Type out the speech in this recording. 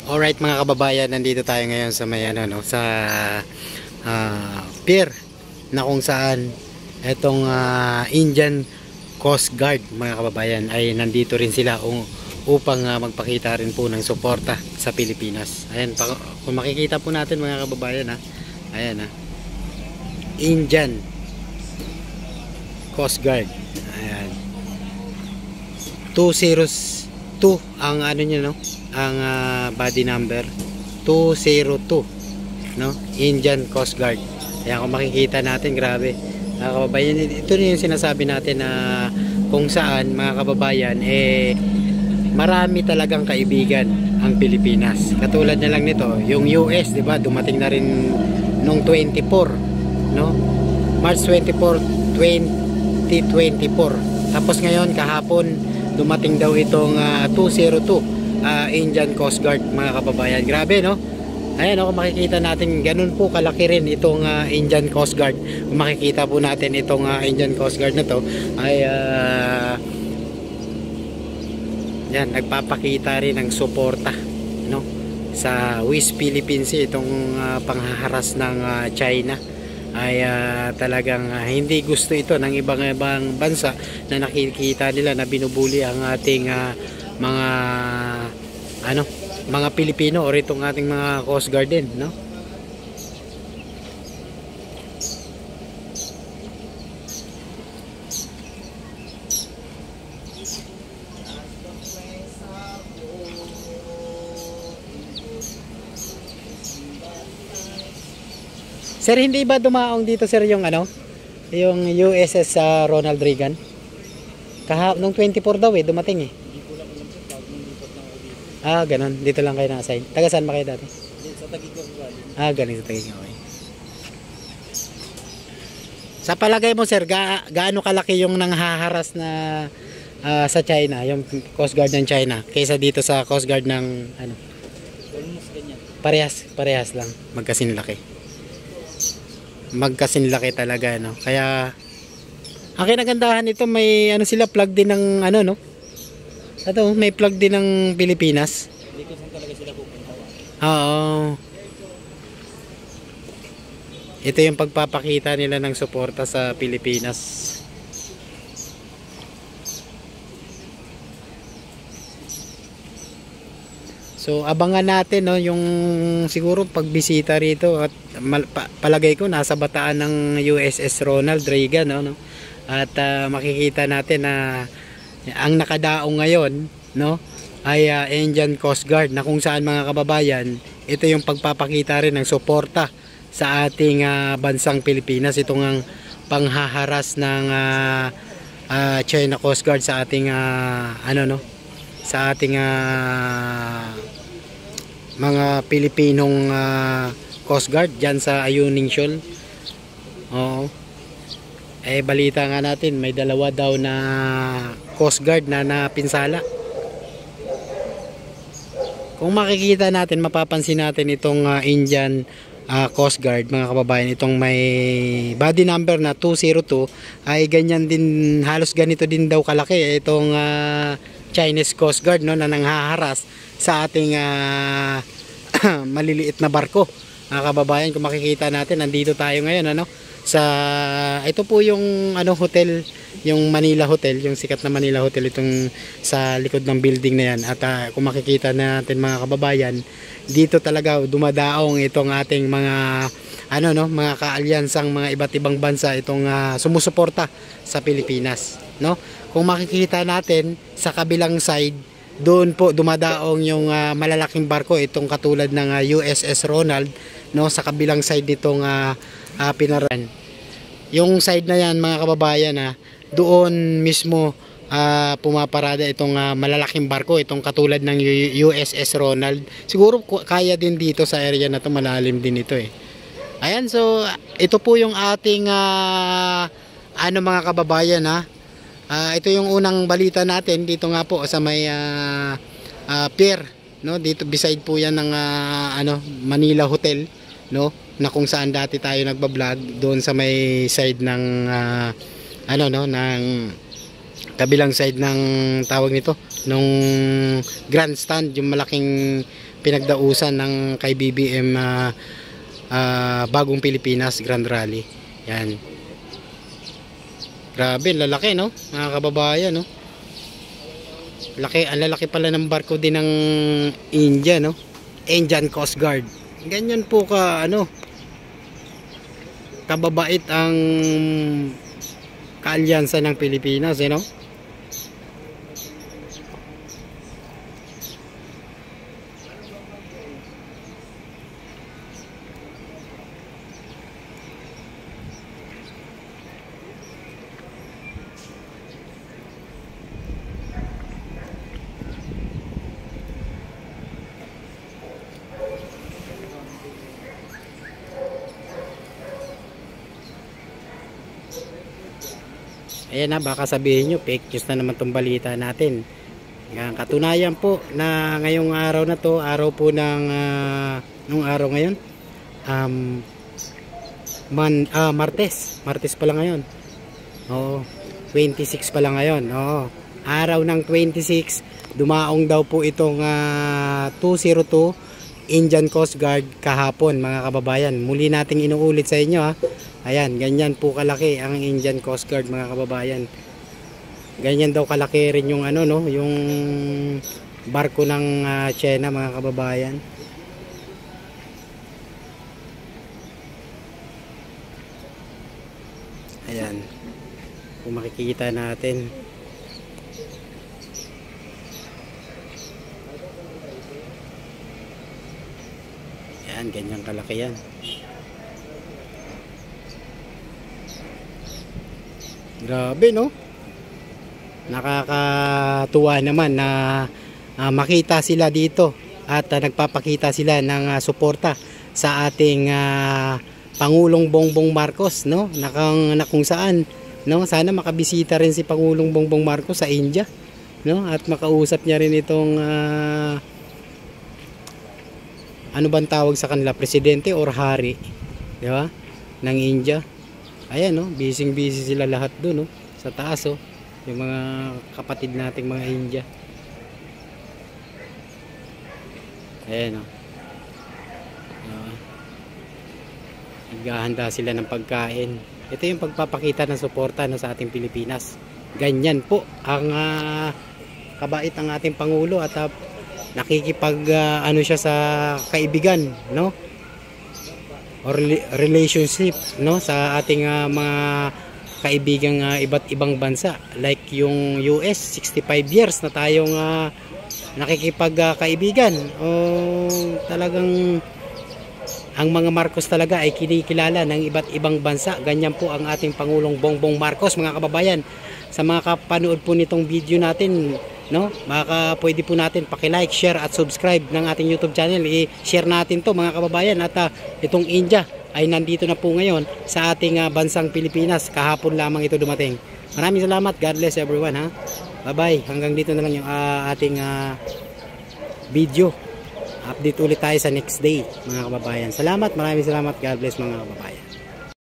Alright mga kababayan, nandito tayo ngayon sa may ano no, sa pier na kung saan etong Indian Coast Guard mga kababayan ay nandito rin sila upang magpakita rin po ng suporta sa Pilipinas. Ayan, kung makikita po natin mga kababayan ayan Indian Coast Guard. Ayan. 202 ang ano niya no, ang body number 202 no, Indian Coast Guard. Ayan, kung makikita natin, grabe mga kababayan, ito na yung sinasabi natin na kung saan mga kababayan marami talagang kaibigan ang Pilipinas. Katulad na lang nito, yung US, 'di ba? Dumating na rin nung 24, no? March 24, 2024. Tapos ngayon kahapon dumating daw itong 202 Indian Coast Guard mga kababayan. Grabe, no? Ayan, kung makikita natin, ganun po kalaki rin itong Indian Coast Guard. Kung makikita po natin itong Indian Coast Guard na to ay yan, nagpapakita rin ng suporta, no, sa West Philippines. Itong panghaharas ng China ay talagang hindi gusto ito ng ibang bansa na nakikita nila na binubuli ang ating mga mga Pilipino o itong ating mga Coast Guard din, no? Sir, hindi ba dumaong dito sir yung yung USS Ronald Reagan? Nung 24 daw dumating eh. Ganun. Dito lang kayo na-assign. Taga saan ba kayo dati? Sa Taguig ko galing. Galing sa Taguig. Okay. Sa palagay mo sir, gaano kalaki yung nanghaharas na sa China, yung Coast Guard ng China kaysa dito sa Coast Guard ng Almost ganyan. Parehas lang. Magkasinlaki talaga, no? Kaya ang kinagandahan nito, may sila plug din ng no? Ito, may plug din ng Pilipinas. Hindi ko saan talaga sila pupunta. Oo. Ito yung pagpapakita nila ng suporta sa Pilipinas. So abangan natin, no, yung siguro pagbisita rito, at palagay ko nasa bataan ng USS Ronald Reagan, no? At makikita natin na ang nakadaong ngayon, no, ay Indian Coast Guard, na kung saan mga kababayan, ito yung pagpapakita rin ng suporta sa ating bansang Pilipinas. Itong ang panghaharas ng China Coast Guard sa ating sa ating mga Pilipinong Coast Guard dyan sa Ayungin Shoal. Oo. Balita nga natin, may dalawa daw na Coast Guard na napinsala. Kung makikita natin, mapapansin natin itong Indian Coast Guard mga kababayan, itong may body number na 202 ay ganyan din, halos ganito din daw kalaki itong Chinese Coast Guard, no, na nanghaharas sa ating maliliit na barko mga kababayan. Kung makikita natin, nandito tayo ngayon sa ito po yung hotel, yung Manila Hotel, yung sikat na Manila Hotel, itong sa likod ng building na yan. At kung makikita natin mga kababayan, dito talaga dumadaong itong ating mga mga kaalyansang mga iba't ibang bansa, itong sumusuporta sa Pilipinas, no? Kung makikita natin sa kabilang side, doon po dumadaong yung malalaking barko, itong katulad ng USS Ronald, no, sa kabilang side nitong Pinaran. Yung side na yan mga kababayan, doon mismo pumaparada itong malalaking barko, itong katulad ng USS Ronald. Siguro kaya din dito sa area na to, malalim din ito eh. Ayan, so ito po yung ating mga kababayan, ito yung unang balita natin dito nga po sa may pier, no, dito beside po yan ng Manila Hotel, no, na kung saan dati tayo nagba-vlog, doon sa may side ng ng kabilang side ng tawag nito, nung grandstand, yung malaking pinagdausan ng kay BBM Bagong Pilipinas Grand Rally. Yan. Grabe, lalaki no, mga kababayan no. Laki, ang lalaki pala ng barko din ng India no. Indian Coast Guard. Ganyan po ka ano, kababait ang kaalyansa ng Pilipinas, no? Ayan na, baka sabihin nyo, fake news na naman itong balita natin. Yan, katunayan po na ngayong araw na to, araw po ng, nung araw ngayon, Martes pa lang ngayon. Oo, 26 pa lang ngayon. Oo, araw ng 26, dumaong daw po itong 202 Indian Coast Guard kahapon, mga kababayan. Muli nating inuulit sa inyo ha. Ayan, ganyan po kalaki ang Indian Coast Guard, mga kababayan. Ganyan daw kalaki rin yung ano no, yung barko ng China, mga kababayan. Ayan. Kung makikita natin. Ayan, ganyan kalaki yan. Grabe no, nakakatuwa naman na makita sila dito at nagpapakita sila ng suporta sa ating Pangulong Bongbong Marcos no, na kung saan no, sana makabisita rin si Pangulong Bongbong Marcos sa India no, at makausap niya rin itong ano bang tawag sa kanila, presidente or hari, di ba, ng India. Ayan no, busy sila lahat doon no, sa taas oh, yung mga kapatid nating mga India. Ayan no, naghahanda sila ng pagkain. Ito yung pagpapakita ng suporta no, sa ating Pilipinas. Ganyan po ang kabait ang ating Pangulo at nakikipag ano siya sa kaibigan no, or relationship no, sa ating mga kaibigang iba't ibang bansa, like yung US, 65 years na tayong nakikipag kaibigan. O talagang ang mga Marcos talaga ay kinikilala ng iba't ibang bansa. Ganyan po ang ating Pangulong Bongbong Marcos, mga kababayan. Sa mga kapanood po nitong video natin no, baka pwede po natin paki-like, share at subscribe ng ating YouTube channel. I-share natin to, mga kababayan. At itong India ay nandito na po ngayon sa ating bansang Pilipinas. Kahapon lamang ito dumating. Maraming salamat. God bless everyone ha. Bye bye. Hanggang dito na lang yung ating video. Update ulit tayo sa next day, mga kababayan. Salamat. Maraming salamat. God bless, mga kababayan.